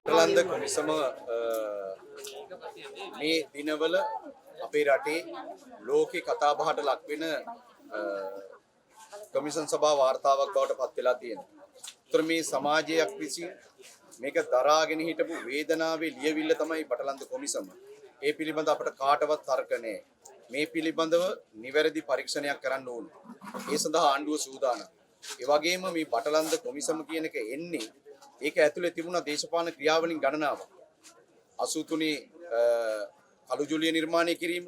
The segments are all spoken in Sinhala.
බටලන්ද කොමිසම මේ දිනවල අපේ රටේ ලෝකේ කතාබහට ලක්වෙන කොමිසම් සභා වාර්තාවක් බවට පත් වෙලා තියෙනවා. ඒතර මේ සමාජයක් විසින් මේක දරාගෙන හිටපු වේදනාවේ ලියවිල්ල තමයි බටලන්ද කොමිසම. ඒ පිළිබඳ අපට කාටවත් තර්ක නැහැ. මේ පිළිබඳව නිවැරදි පරීක්ෂණයක් කරන්න ඕන. ඒ සඳහා ආණ්ඩුව සූදානම්. ඒ වගේම මේ බටලන්ද කොමිසම කියන එක එන්නේ ඒක ඇතුලේ තිබුණ දේශපාලන ක්‍රියාවලින් ගණනාවක්. 83 කළු ජුලිය නිර්මාණය කිරීම,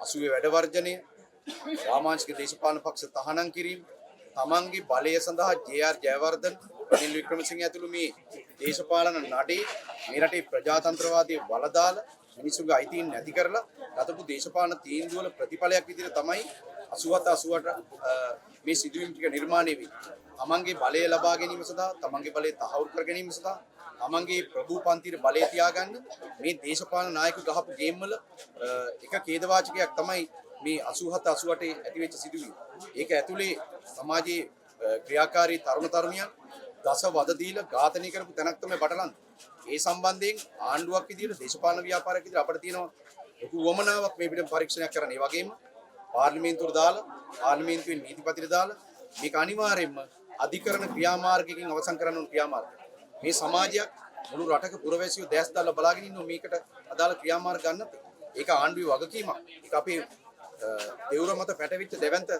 80 වැඩ වර්ජනය, වාමාංශික දේශපාලන පක්ෂ තහනම් කිරීම, තමන්ගේ බලය සඳහා ජේ.ආර්. ජයවර්ධන, රනිල් වික්‍රමසිංහ ඇතුළු මේ දේශපාලන නඩේ මේ රටේ ප්‍රජාතන්ත්‍රවාදී වලදාලා මිනිසුන්ගේ අයිතීන් නැති කරලා ගතපු දේශපාලන තීන්දුවල ප්‍රතිඵලයක් විදිහට තමයි 87 මේ සිදුවීම් ටික නිර්මාණය වෙන්නේ. තමන්ගේ බලය ලබා ගැනීම සඳහා, තමන්ගේ බලය තහවුරු කර ගැනීම සඳහා, තමන්ගේ ප්‍රභූ පන්තියේ බලය තියාගන්න මේ දේශපාලන නායකයෝ ගහපු ගේම් වල එක ඛේදවාචකයක් තමයි මේ 87 88 ඇති වෙච්ච සිදුවීම. ඒක ඇතුලේ සමාජයේ ක්‍රියාකාරී තරුණ තරුණියන් දස වද දීලා ඝාතනය කරපු තැනක් තමයි බටලන්ද. ඒ සම්බන්ධයෙන් ආණ්ඩුවක් විදියට දේශපාලන ව්‍යාපාරයක් විදියට අපිට තියෙනවා ලොකු වමනාවක් මේ පිටම පරීක්ෂණයක් කරන්න. ඒ වගේම පාර්ලිමේන්තුවට දාලා, පාර්ලිමේන්තුවේ නීතිපතිට දාලා මේක අනිවාර්යයෙන්ම අධිකරණ ක්‍රියාමාර්ගයකින් අවසන් කරන්න ඕන ක්‍රියාමාර්ග. මේ සමාජයක් මුළු රටක පුරවැසියෝ දැස් දාලා බලාගෙන ඉන්නෝ මේකට අදාළ ක්‍රියාමාර්ග ගන්නත්. ඒක ආණ්ඩුවේ වගකීමක්. ඒක අපේ දෙවුර මත පැටවිච්ච දෙවන්ත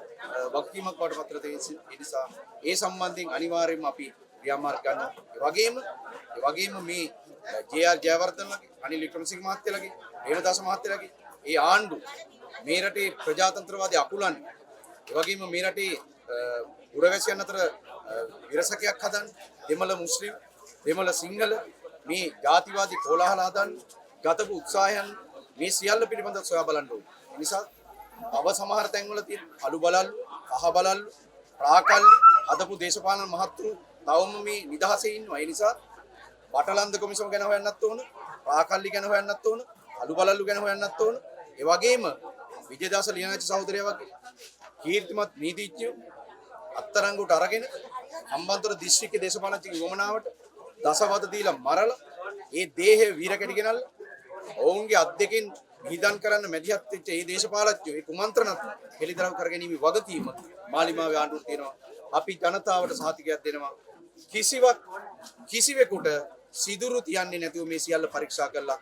වගකීමක් බවට පත් වෙන නිසා ඒ සම්බන්ධයෙන් අනිවාර්යයෙන්ම අපි ක්‍රියාමාර්ග ගන්නවා. ඒ වගේම මේ ජේ.ආර්. ජයවර්ධනගේ, අනිල් වික්‍රමසිංහ මහත්තයලාගේ, රේණුදාස මහත්තයලාගේ ඒ ආණ්ඩුව මේ රටේ ප්‍රජාතන්ත්‍රවාදී අකුලන්නේ. ඒ වගේම මේ රටේ පුරවැසියන් අතර විරසකයක් හදන්න, දෙමළ මුස්ලිම්, දෙමළ සිංහල මේ ජාතිවාදී කෝලාහල හදන්න ගතපු උත්සාහයන් මේ සියල්ල පිළිබඳව සොයා බලන්න ඕනේ. ඒ නිසා තව සමහර තැන්වල තියෙන අලු බලල්ලු, කහ බලල්ලු, ප්‍රාකල් හදපු දේශපාලන මහත්තුරු තවම මේ නිදහසේ ඉන්නවා. ඒ නිසා බටලන්ද කොමිසම ගැන හොයන්නත් ඕන, ප්‍රාකල්ලි ගැන හොයන්නත් ඕන, අලු බලල්ලු ගැන හොයන්නත් ඕන. ඒ වගේම විජේදාස ලියනාචි සහෝදරයා වගේ කීර්තිමත් නීතිඥයෝ අත්තරංගුවට අරගෙන හම්බන්තොට දිස්ත්‍රික්කයේ දේශපාලනඥයන් වමනාවට දසවද දීලා මරලා ඒ දේහය වීරකැටි ගෙනල්ලා ඔවුන්ගේ අත් දෙකෙන් විහිදන් කරන්න මැදිහත් වෙච්ච ඒ දේශපාලඥයෝ ඒ කුමන්ත්‍රණත් හෙළිදරව් කරගැනීමේ වගකීම මාලිමාවේ ආණ්ඩුවට තියෙනවා. අපි ජනතාවට සහතිකයක් දෙනවා. කිසිවෙකුට සිදුරු තියන්නේ නැතුව මේ සියල්ල පරීක්ෂා කරලා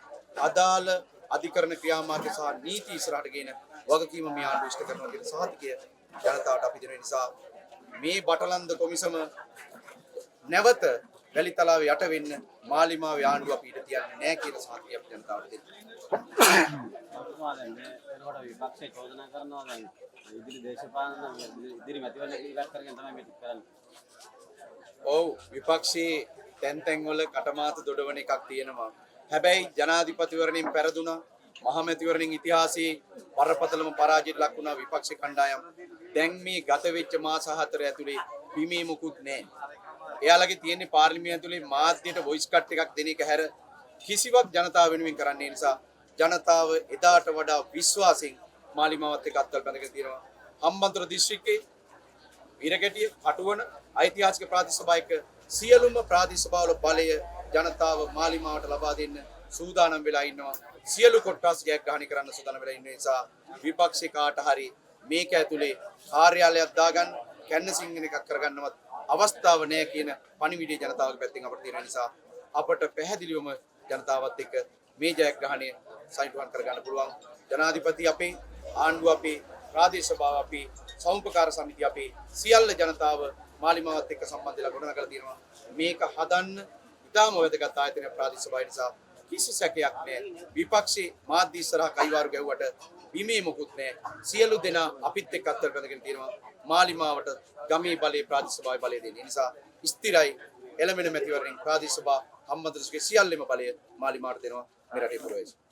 අදාළ අධිකරණ ක්‍රියාමාර්ග සහ නීති ඉස්සරහට ගෙන වගකීම මේ ආණ්ඩුව ඉෂ්ට කරනවා කියන සහතිකය ජනතාවට අපි දෙන නිසා මේ බටලන්ද කොමිසම නැවත වැලිතලාවේ යට වෙන්න මාලිමාවේ ආණ්ඩුව අපිට තියන්නේ නැහැ කියලා සහතිකය අපි ජනතාවට දෙනවා. විපක්ෂය චෝදනා කරනවා දැන් ඉදිරි දේශපාලන ඉදිරි මැතිවරණ ඉවත් කරගෙන තමයි මේක කරන්නේ. ඔව්, විපක්ෂයේ තැන් වල කටමාත දොඩවන එකක් තියෙනවා. හැබැයි ජනාධිපතිවරණයෙන් පෙරදුනා, මහමැතිවරණින් ඉතිහාසයේ බරපතලම පරාජයට ලක් වුණා විපක්ෂ කණ්ඩායම්. දැන් මේ ගත වෙච්ච මාස 4 ඇතුලේ බිමේ මුකුත් නැහැ. එයාලගේ තියෙන්නේ පාර්ලිමේන්තුව ඇතුලේ මාධ්‍යයට වොයිස් කට් එකක් දෙන එක හැර කිසිවක් ජනතාව වෙනුවෙන් කරන්නේ නිසා ජනතාව එදාට වඩා විශ්වාසයෙන් මාලිමාවත් එක්ක අත්වල බැඳගෙන තියෙනවා. හම්බන්තොට දිස්ත්‍රික්කයේ වීරකැටිය, කටුවන ඓතිහාසික ප්‍රාදේශ සභාවක සියලුම ප්‍රාදේශ සභාවල බලය ජනතාව මාලිමාවට ලබා දෙන්න සූදානම් වෙලා ඉන්නවා. සියලු කොටස් ජයග්‍රහණය කරන්න සූදානම් වෙලා ඉන්න නිසා විපක්ෂේ කාට හරි මේක ඇතුලේ කාර්යාලයක් දාගන්න, කැන්නසිං එකක් කරගන්නවත් අවස්ථාව නැහැ කියන පණිවිඩය ජනතාවගේ පැත්තෙන් අපිට තියෙන නිසා අපට පැහැදිලිවම ජනතාවත් එක්ක මේ ජයග්‍රහණය සයින්ටුවන් කරගන්න පුළුවන්. ජනාධිපති අපේ, ආණ්ඩුව අපේ, ප්‍රාදේශ සභාව අපේ, සෞම්පකාර සමිතිය අපේ සියල්ල ජනතාව මාලිමාවත් එක්ක සම්බන්ධ වෙලා ගොඩනගලා තියෙනවා. මේක හදන්න ඉතාම වැදගත් ආයතනයක් ප්‍රාදේශ සභාව නිසා කිසි සැකයක් නැහැ. විපක්ෂේ මාධ්‍ය ඉස්සරහා කයිවාරු ගැහුවට බිමේ මොකුත් නැහැ. සියලු දෙනා අපිත් එක්ක අත්වල බැඳගෙන තියෙනවා. මාලිමාවට ගමේ බලයේ ප්‍රාදේශ සභාවේ බලය දෙන්නේ. නිසා ස්ථිරයි එළමෙන මැතිවරණින් ප්‍රාදේශ සභා හම්බන්තොටේ සියල්ලම බලය මාලිමාවට දෙනවා මේ රටේ පුරවැසියෝ.